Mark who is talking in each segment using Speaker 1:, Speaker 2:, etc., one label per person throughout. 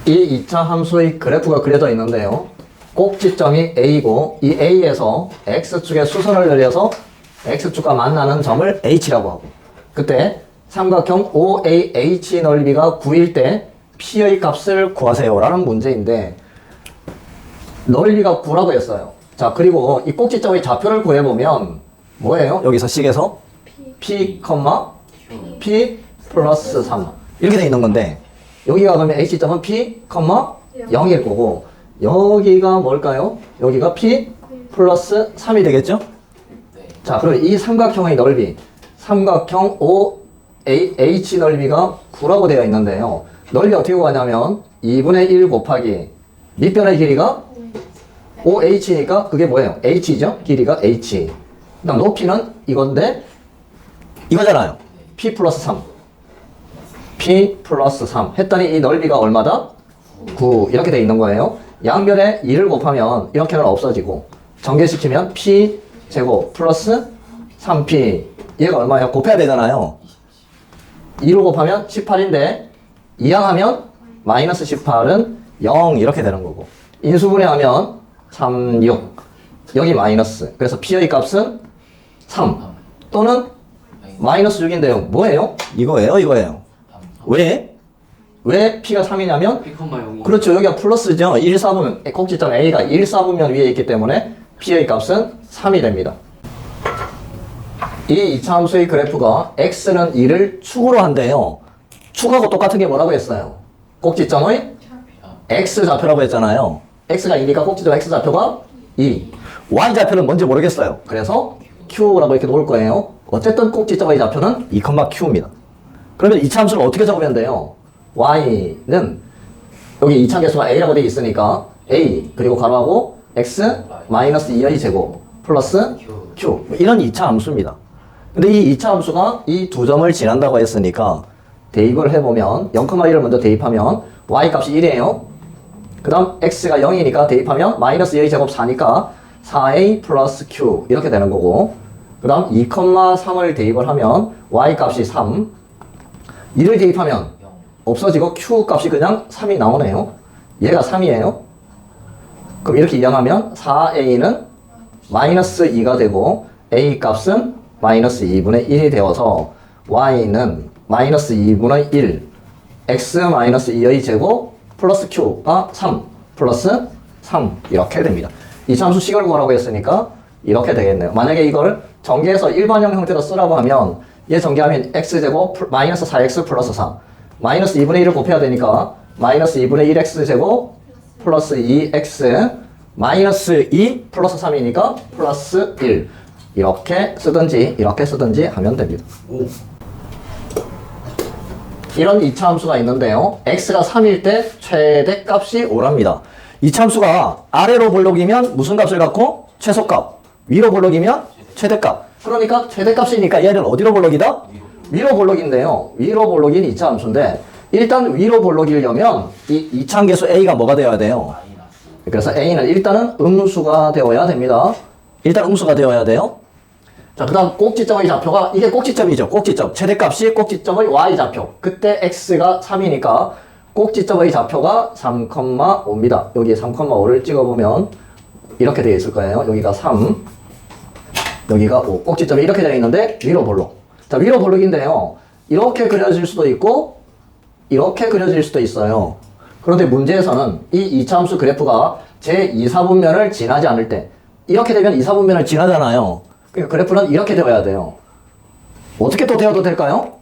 Speaker 1: 이 2차 함수의 그래프가 그려져 있는데요. 꼭지점이 A고 이 A에서 X축의 수선을 늘려서 X축과 만나는 점을 H라고 하고 그때 삼각형 OAH 넓이가 9일 때 P의 값을 구하세요 라는 문제인데 넓이가 9라고 했어요. 자, 그리고 이 꼭지점의 좌표를 구해보면 뭐예요? 여기서 식에서 P, P 플러스 3 이렇게 돼 있는 건데 여기가 그러면 H점은 P, 0일 거고 여기가 뭘까요? 여기가 P 플러스 3이 되겠죠? 자, 그럼 이 삼각형의 넓이 삼각형 OAH 넓이가 9라고 되어 있는데요. 넓이 어떻게 구하냐면 2분의 1 곱하기 밑변의 길이가 OH니까 그게 뭐예요? H죠? 길이가 H. 그다음 높이는 이건데 이거잖아요. P 플러스 3. P 플러스 3 했더니 이 넓이가 얼마다? 9 이렇게 돼 있는 거예요. 양변에 2를 곱하면 이렇게는 없어지고 전개시키면 P 제곱 플러스 3P 얘가 얼마예요? 곱해야 되잖아요. 2로 곱하면 18인데 이항하면 마이너스 18은 0 이렇게 되는 거고 인수분해하면 3, 6 여기 마이너스 그래서 P의 값은 3 또는 마이너스 6인데요. 뭐예요? 이거예요. 왜 P가 3이냐면 그렇죠. 여기가 플러스죠. 1, 4분면 꼭지점 A가 1, 4분면 위에 있기 때문에 P의 값은 3이 됩니다. 이 2차 함수의 그래프가 X는 2를 축으로 한대요. 축하고 똑같은 게 뭐라고 했어요? 꼭지점의 X좌표라고 했잖아요. X가 2니까 꼭지점 X좌표가 2. Y좌표는 뭔지 모르겠어요. 그래서 Q라고 이렇게 놓을 거예요. 어쨌든 꼭지점의 좌표는 2,Q입니다. 그러면 2차 함수를 어떻게 적으면 돼요? Y는 여기 2차 계수가 A라고 되어 있으니까 A 그리고 가로하고 X 마이너스 2의 제곱 플러스 Q 이런 2차 함수입니다. 근데 이 2차 함수가 이 두 점을 지난다고 했으니까 대입을 해보면 0,1을 먼저 대입하면 Y 값이 1이에요. 그 다음 X가 0이니까 대입하면 마이너스 2의 제곱 4니까 4A 플러스 Q 이렇게 되는 거고 그 다음 2,3을 대입을 하면 Y 값이 3 2를 대입하면 없어지고 Q 값이 그냥 3이 나오네요. 얘가 3이에요. 그럼 이렇게 이항하면 4A는 마이너스 2가 되고 A 값은 마이너스 2분의 1이 되어서 Y는 마이너스 2분의 1 X 마이너스 2의 제곱 플러스 Q가 3 플러스 3 이렇게 됩니다. 이 함수식을 구하라고 했으니까 이렇게 되겠네요. 만약에 이걸 전개해서 일반형 형태로 쓰라고 하면 얘 전개하면 X제곱 마이너스 4X 플러스 4 마이너스 2분의 1을 곱해야 되니까 마이너스 2분의 1X제곱 플러스 2X 마이너스 2 플러스 3이니까 플러스 1 이렇게 쓰든지 하면 됩니다. 이런 2차 함수가 있는데요. X가 3일 때 최대값이 5랍니다. 2차 함수가 아래로 볼록이면 무슨 값을 갖고? 최소값. 위로 볼록이면 최대값. 그러니까 최대값이니까 얘는 어디로 볼록이다? 위로 볼록인데요. 위로 볼록인 2차 함수인데 일단 위로 볼록이려면 이 2차 계수 A가 뭐가 되어야 돼요? 그래서 A는 일단은 음수가 되어야 됩니다. 일단 음수가 되어야 돼요. 자, 그 다음 꼭지점의 좌표가 이게 꼭지점이죠. 꼭지점. 최대값이 꼭지점의 Y좌표. 그때 X가 3이니까 꼭지점의 좌표가 3,5입니다. 여기 3,5를 찍어보면 이렇게 되어 있을 거예요. 여기가 3, 여기가 5. 꼭지점이 이렇게 되어 있는데 위로 볼록. 자, 위로 볼록인데요. 이렇게 그려질 수도 있고 이렇게 그려질 수도 있어요. 그런데 문제에서는 이 2차 함수 그래프가 제 2, 4분면을 지나지 않을 때 이렇게 되면 2, 4분면을 지나잖아요. 그러니까 그래프는 이렇게 되어야 돼요. 어떻게 또 되어도 될까요?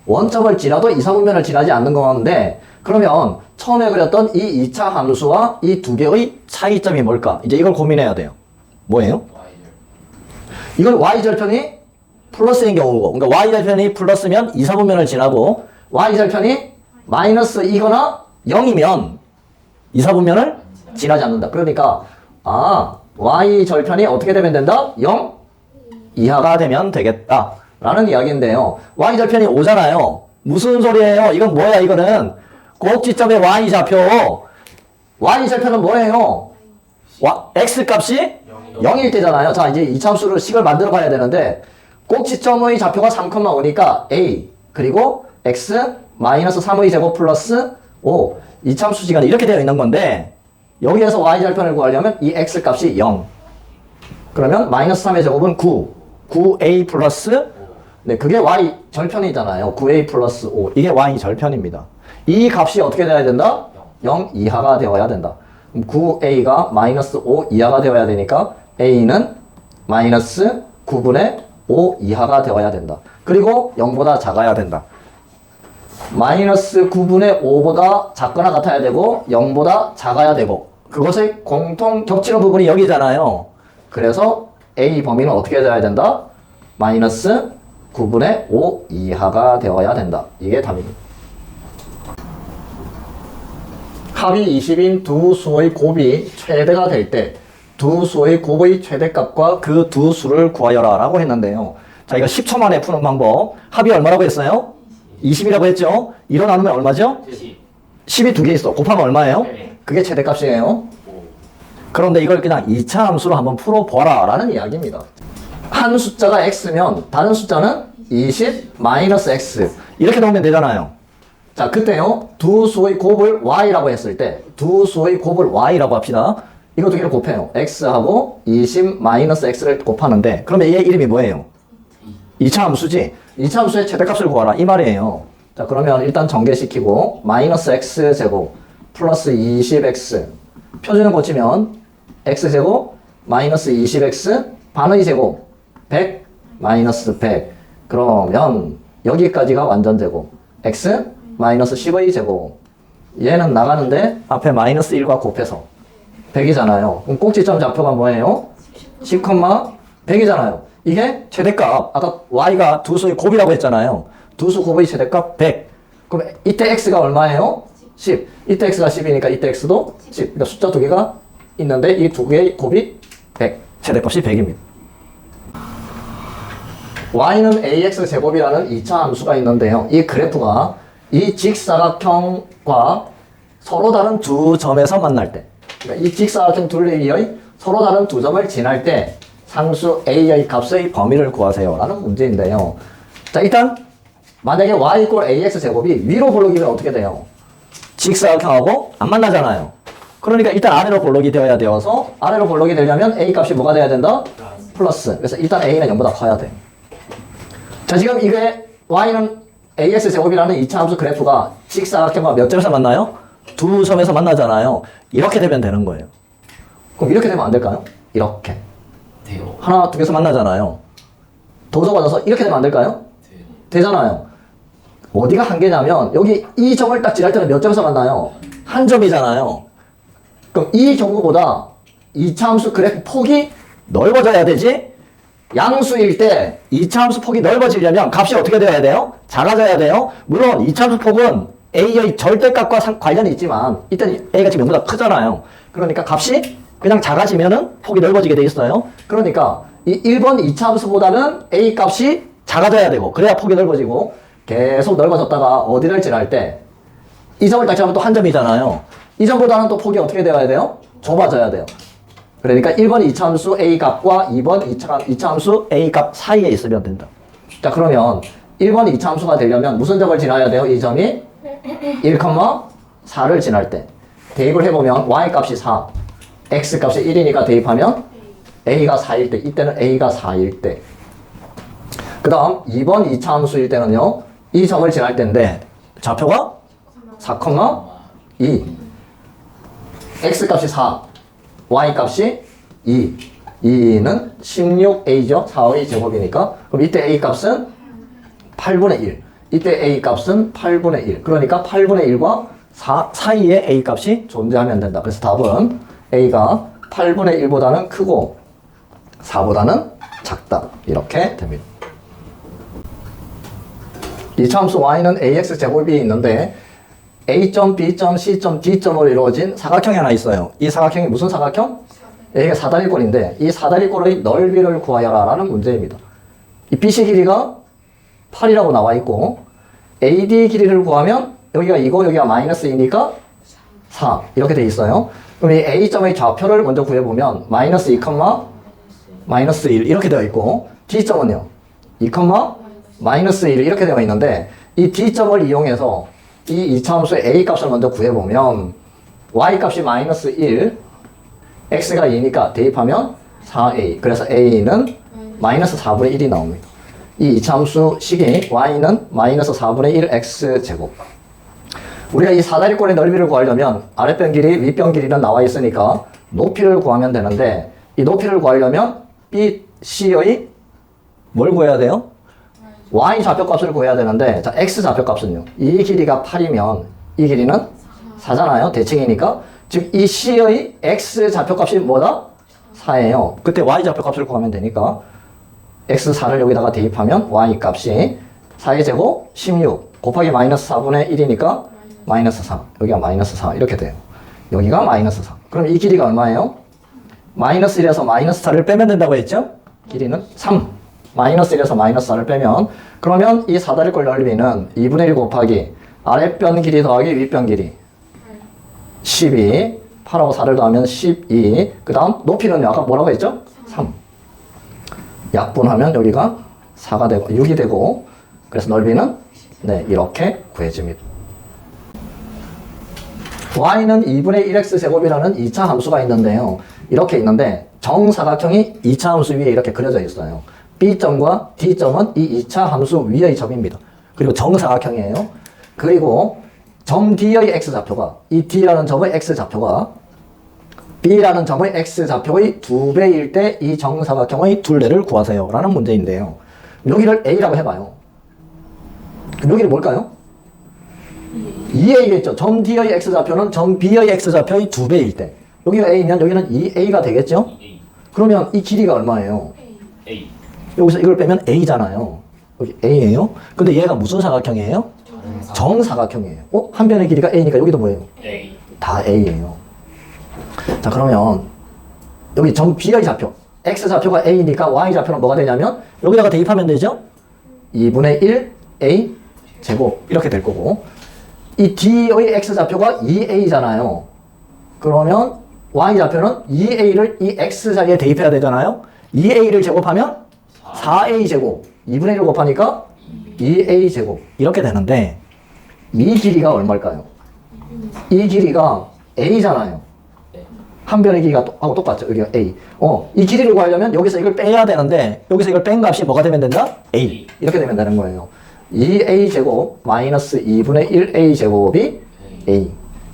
Speaker 1: 원점을 지나도 2, 4분면을 지나지 않는 건데 그러면 처음에 그렸던 이 2차 함수와 이 두 개의 차이점이 뭘까? 이제 이걸 고민해야 돼요. 뭐예요? 이건 Y절편이 플러스인 경우고 그러니까 Y절편이 플러스면 2, 4분면을 지나고 Y절편이 마이너스 2거나 0이면 2, 4분면을 지나지 않는다. 그러니까 Y절편이 어떻게 되면 된다? 0 이하가 되면 되겠다 라는 이야기인데요. Y절편이 5잖아요. 무슨 소리예요? 이건 뭐야? 이거는 꼭지점의 Y좌표. Y절편은 뭐예요? X값이 0일 때잖아요. 자, 이제 2차 함수로 식을 만들어 가야 되는데 꼭지점의 좌표가 3,5니까 A 그리고 X 마이너스 3의 제곱 플러스 5. 이참수 시간이 이렇게 되어 있는 건데 여기에서 y절편을 구하려면 이 x 값이 0. 그러면 마이너스 3의 제곱은 9. 9a 플러스 네, 그게 y 절편이잖아요. 9a 플러스 5. 이게 y 절편입니다. 이 값이 어떻게 되어야 된다? 0 이하가 되어야 된다. 그럼 9a가 마이너스 5 이하가 되어야 되니까 a는 마이너스 9분의 5 이하가 되어야 된다. 그리고 0보다 작아야 된다. 마이너스 9분의 5보다 작거나 같아야 되고 0보다 작아야 되고 그것의 공통 겹치는 부분이 여기잖아요. 그래서 A 범위는 어떻게 되어야 된다? 마이너스 9분의 5 이하가 되어야 된다. 이게 답입니다. 합이 20인 두 수의 곱이 최대가 될 때 두 수의 곱의 최대값과 그 두 수를 구하여라 라고 했는데요. 자, 이거 10초 만에 푸는 방법. 합이 얼마라고 했어요? 20이라고 했죠? 1로 나누면 얼마죠? 10이 두 개 있어. 곱하면 얼마예요? 그게 최대값이에요. 그런데 이걸 그냥 2차 함수로 한번 풀어보라 라는 이야기입니다. 한 숫자가 x면 다른 숫자는 20 마이너스 x 이렇게 나오면 되잖아요. 자, 그때요 두 수의 곱을 y라고 했을 때 두 수의 곱을 y라고 합시다. 이거 두 개를 곱해요. x하고 20 마이너스 x를 곱하는데 그러면 얘 이름이 뭐예요? 2차 함수지. 2차 함수의 최대값을 구하라 이 말이에요. 자, 그러면 일단 전개시키고 마이너스 x제곱 플러스 20x 표준을 고치면 x제곱 마이너스 20x 반의 제곱 100 마이너스 100 그러면 여기까지가 완전 제곱 x 마이너스 10의 제곱 얘는 나가는데 앞에 마이너스 1과 곱해서 100이잖아요. 그럼 꼭지점 좌표가 뭐예요? 10, 100이잖아요. 이게 최대값 아까 y가 두 수의 곱이라고 했잖아요. 두 수 곱의 최대값 100 그럼 이때 x가 얼마예요? 10 이때 x가 10이니까 이때 x도 10 그러니까 숫자 두 개가 있는데 이 두 개의 곱이 100 최대값이 100입니다. y는 ax 제곱이라는 2차 함수가 있는데요. 이 그래프가 이 직사각형과 서로 다른 두 점에서 만날 때 그러니까 이 직사각형 둘레의 서로 다른 두 점을 지날 때 상수 a의 값의 범위를 구하세요 라는 문제인데요. 자, 일단 만약에 y = ax 제곱이 위로 볼록이면 어떻게 돼요? 직사각형하고 안 만나잖아요. 그러니까 일단 아래로 볼록이 되어야 되어서 아래로 볼록이 되려면 a 값이 뭐가 돼야 된다? 플러스. 그래서 일단 a는 0보다 커야 돼. 자, 지금 이게 y는 ax 제곱이라는 2차 함수 그래프가 직사각형과 몇 점에서 만나요? 두 점에서 만나잖아요. 이렇게 되면 되는 거예요. 그럼 이렇게 되면 안 될까요? 이렇게.
Speaker 2: 돼요.
Speaker 1: 하나, 두 개에서 만나잖아요. 더 적어져서 이렇게 되면 안 될까요?
Speaker 2: 돼요.
Speaker 1: 되잖아요. 어디가 한계냐면 여기 이 점을 딱 지날 때는 몇 점에서 만나요? 한 점이잖아요. 그럼 이 경우보다 2차 함수 그래프 폭이 넓어져야 되지? 양수일 때 2차 함수 폭이 넓어지려면 값이 어떻게 되어야 돼요? 작아져야 돼요. 물론 2차 함수 폭은 a의 절대값과 관련이 있지만 이때는 a가 지금 0보다 크잖아요. 그러니까 값이 그냥 작아지면은 폭이 넓어지게 돼 있어요. 그러니까 이 1번 2차 함수보다는 a 값이 작아져야 되고 그래야 폭이 넓어지고 계속 넓어졌다가 어디를 지날 때 이 점을 딱 잡으면 또 한 점이잖아요. 이 점보다는 또 폭이 어떻게 되어야 돼요? 좁아져야 돼요. 그러니까 1번 2차 함수 a 값과 2번 2차 함수 a 값 사이에 있으면 된다. 자, 그러면 1번 2차 함수가 되려면 무슨 점을 지나야 돼요? 이 점이 1,4를 지날 때 대입을 해보면 y 값이 4 x 값이 1이니까 대입하면 a가 4일 때 이때는 a가 4일 때 그 다음 2번 2차 함수일 때는요 이 점을 지날 때인데 좌표가 4,2 x 값이 4 y 값이 2 2는 16a죠 4의 제곱이니까 그럼 이때 a 값은 8분의 1 이때 a 값은 8분의 1 그러니까 8분의 1과 4 사이에 a 값이 존재하면 된다. 그래서 답은 a가 8분의 1보다는 크고 4보다는 작다 이렇게 됩니다. 2차 함수 y는 ax 제곱이 있는데 a점, b점, c점, d점으로 이루어진 사각형이 하나 있어요. 이 사각형이 무슨 사각형? 여기가 사다리꼴인데 이 사다리꼴의 넓이를 구하여라 라는 문제입니다. 이 BC 길이가 8이라고 나와 있고 AD 길이를 구하면 여기가 2고 여기가 마이너스 2니까 4 이렇게 돼 있어요. 그럼 이 A점의 좌표를 먼저 구해보면 마이너스 2, 마이너스 1 이렇게 되어 있고 D점은요 2, 마이너스 1 이렇게 되어 있는데 이 D점을 이용해서 이 이차함수의 a 값을 먼저 구해보면 y 값이 마이너스 1, x가 2니까 대입하면 4a. 그래서 a는 마이너스 4분의 1이 나옵니다. 이 이차함수 식이 y는 마이너스 4분의 1 x제곱. 우리가 이 사다리꼴의 넓이를 구하려면 아랫변 길이, 윗변 길이는 나와 있으니까 높이를 구하면 되는데 이 높이를 구하려면 B, C의 뭘 구해야 돼요? Y 좌표값을 구해야 되는데 자, X 좌표값은요. 이 길이가 8이면 이 길이는 4잖아요. 대칭이니까. 즉 이 C의 X 좌표값이 뭐다? 4예요. 그때 Y 좌표값을 구하면 되니까 X4를 여기다가 대입하면 Y 값이 4의 제곱 16 곱하기 마이너스 4분의 1이니까 마이너스 4. 여기가 마이너스 4 이렇게 돼요. 여기가 마이너스 4. 그럼 이 길이가 얼마예요? 마이너스 1에서 마이너스 4를 빼면 된다고 했죠? 길이는 3. 마이너스 1에서 마이너스 4를 빼면 그러면 이 사다리꼴 넓이는 2분의 1 곱하기 아랫변 길이 더하기 윗변 길이 12. 8하고 4를 더하면 12. 그 다음 높이는 아까 뭐라고 했죠? 3. 약분하면 여기가 4가 되고 6이 되고 그래서 넓이는 네 이렇게 구해집니다. y는 2분의 1x 제곱이라는 2차 함수가 있는데요. 이렇게 있는데 정사각형이 2차 함수 위에 이렇게 그려져 있어요. B점과 D점은 이 2차 함수 위의 점입니다. 그리고 정사각형이에요. 그리고 점 D의 x좌표가 이 D라는 점의 x좌표가 B라는 점의 x좌표의 2배일 때 이 정사각형의 둘레를 구하세요 라는 문제인데요. 여기를 A라고 해봐요. 그럼 여기는 뭘까요? 2a겠죠. 점 D의 x좌표는 점 B의 x좌표의 2배일 때 여기가 a면 여기는 2a가 되겠죠? 그러면 이 길이가 얼마예요?
Speaker 2: A.
Speaker 1: 여기서 이걸 빼면 a잖아요. 여기 a예요. 근데 얘가 무슨 사각형이에요? 정사각형이에요. 한 변의 길이가 a니까 여기도 뭐예요?
Speaker 2: A.
Speaker 1: 다 a예요. 자 그러면 여기 점 B의 좌표 x좌표가 a니까 y좌표는 뭐가 되냐면 여기다가 대입하면 되죠? 2분의 1 a 제곱 이렇게 될 거고 이 D의 x좌표가 2a잖아요. 그러면 y좌표는 2a를 이 x자리에 대입해야 되잖아요. 2a를 제곱하면 4a 제곱 2분의 1을 곱하니까 2a 제곱 이렇게 되는데 이 길이가 얼마일까요? 이 길이가 a잖아요. 한 변의 길이가 하고 똑같죠. 여기가 a. 이 길이를 구하려면 여기서 이걸 빼야 되는데 여기서 이걸 뺀 값이 뭐가 되면 된다? a. 이렇게 되면 되는 거예요. 2a 제곱 마이너스 2분의 1a 제곱이 a.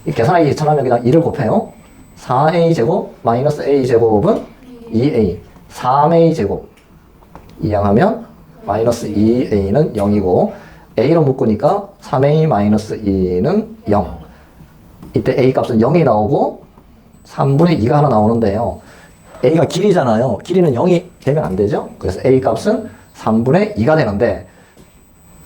Speaker 1: 이 계산하기 귀찮으면 그냥 2를 곱해요. 4a 제곱 마이너스 a 제곱은 2a. 3a 제곱 이항하면 마이너스 2a는 0이고 a로 묶으니까 3a 마이너스 2는 0. 이때 a 값은 0이 나오고 3분의 2가 하나 나오는데요. a가 길이잖아요. 길이는 0이 되면 안 되죠. 그래서 a 값은 3분의 2가 되는데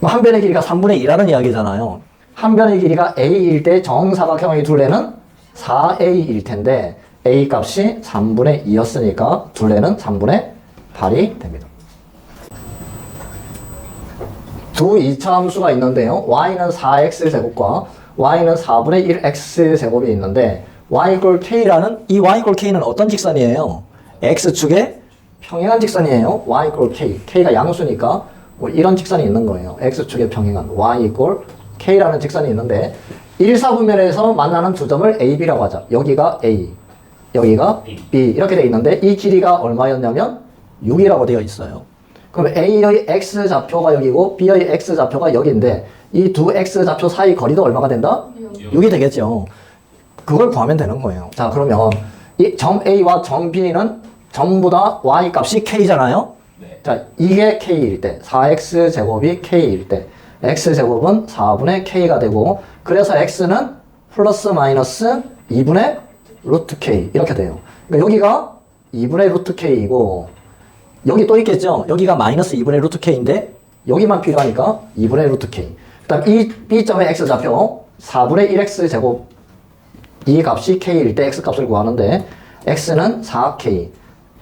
Speaker 1: 한 변의 길이가 3분의 2라는 이야기잖아요. 한 변의 길이가 a일 때 정사각형의 둘레는 4a일 텐데 a 값이 3분의 2였으니까 둘레는 3분의 8이 됩니다. 두 2차 함수가 있는데요. y는 4x 제곱과 y는 4분의 1 x 제곱이 있는데 y = k라는 이 y = k는 어떤 직선이에요? x축의 평행한 직선이에요. y = k. k가 양수니까 뭐 이런 직선이 있는 거예요. x축의 평행한 y = k라는 직선이 있는데 1사분면에서 만나는 두 점을 a, b라고 하자. 여기가 a, 여기가 b 이렇게 되어 있는데 이 길이가 얼마였냐면 6이라고 되어 있어요. 그럼 a의 x좌표가 여기고 b의 x좌표가 여기인데 이 두 x좌표 사이 거리도 얼마가 된다? 6이 되겠죠. 그걸 구하면 되는 거예요. 자 그러면 이 점 a와 점 b는 전부 다 y 값이 k잖아요.
Speaker 2: 네.
Speaker 1: 자 이게 k일 때 4x 제곱이 k일 때 x 제곱은 4분의 k가 되고 그래서 x는 플러스 마이너스 2분의 루트 k 이렇게 돼요. 그러니까 여기가 2분의 루트 k이고 여기 또 있겠죠. 여기가 마이너스 2분의 루트 k인데 여기만 필요하니까 2분의 루트 k. 그다음 이 b점의 x좌표 4분의 1x 제곱 이 값이 k일 때 x 값을 구하는데 x는 4k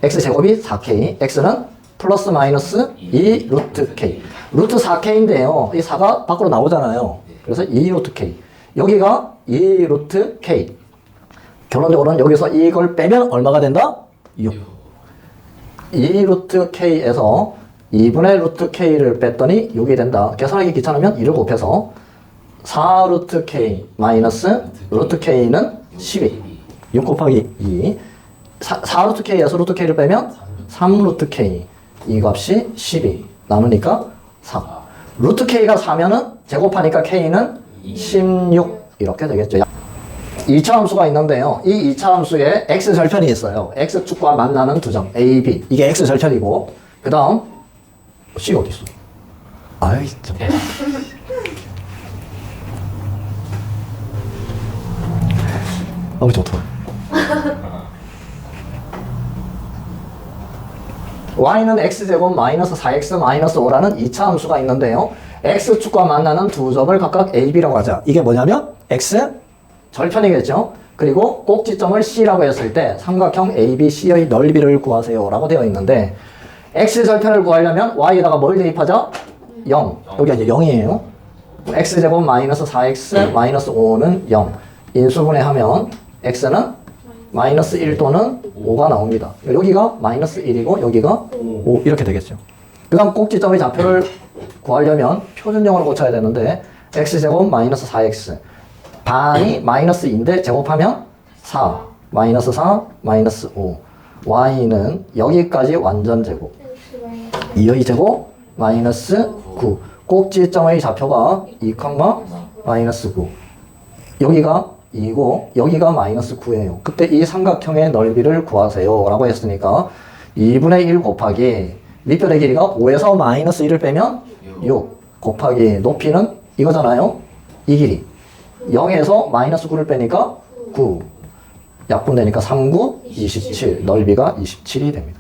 Speaker 1: x 제곱이 4k x는 플러스 마이너스 2 루트 k 루트 4k인데요. 이 4가 밖으로 나오잖아요. 그래서 2 루트 k 여기가 2 루트 k 결론적으로는 여기서 이걸 빼면 얼마가 된다? 6 2 루트 k에서 2분의 루트 k를 뺐더니 6이 된다. 계산하기 귀찮으면 2를 곱해서 4 루트 K 마이너스 루트 K는 12. 6 곱하기 2. 4 루트 K에서 루트 K를 빼면 3 루트 K. 이 값이 12. 나누니까 3. 루트 K가 4면은 제곱하니까 K는 16. 이렇게 되겠죠. 2차 함수가 있는데요. 이 2차 함수에 x 절편이 있어요. x축과 만나는 두 점 a, b. 이게 x 절편이고 그 다음 c 어디 있어? 아이 참. 너무 좋다. y는 x제곱 마이너스 4x 마이너스 5라는 2차 함수가 있는데요. x축과 만나는 두 점을 각각 a, b라고 하자. 이게 뭐냐면 x 절편이겠죠. 그리고 꼭지점을 C라고 했을 때 삼각형 ABC의 넓이를 구하세요 라고 되어 있는데 X절편을 구하려면 Y에다가 뭘 대입하죠? 0. 여기가 이제 0이에요. X제곱 마이너스 4X 마이너스 5는 0. 인수분해하면 X는 마이너스 1 또는 5가 나옵니다. 여기가 마이너스 1이고 여기가 5 이렇게 되겠죠. 그 다음 꼭지점의 좌표를 구하려면 표준형으로 고쳐야 되는데 X제곱 마이너스 4X 반이 마이너스 2인데 제곱하면 4, 마이너스 4, 마이너스 5. y는 여기까지 완전 제곱. 2의 제곱, 마이너스 9. 꼭지점의 좌표가 2, 마이너스 9. 여기가 2고 여기가 마이너스 9예요. 그때 이 삼각형의 넓이를 구하세요 라고 했으니까 2분의 1 곱하기 밑변의 길이가 5에서 마이너스 1을 빼면 6 곱하기 높이는 이거잖아요. 이 길이. 0에서 마이너스 9를 빼니까 9. 약분되니까 3, 9, 27. 넓이가 27이 됩니다.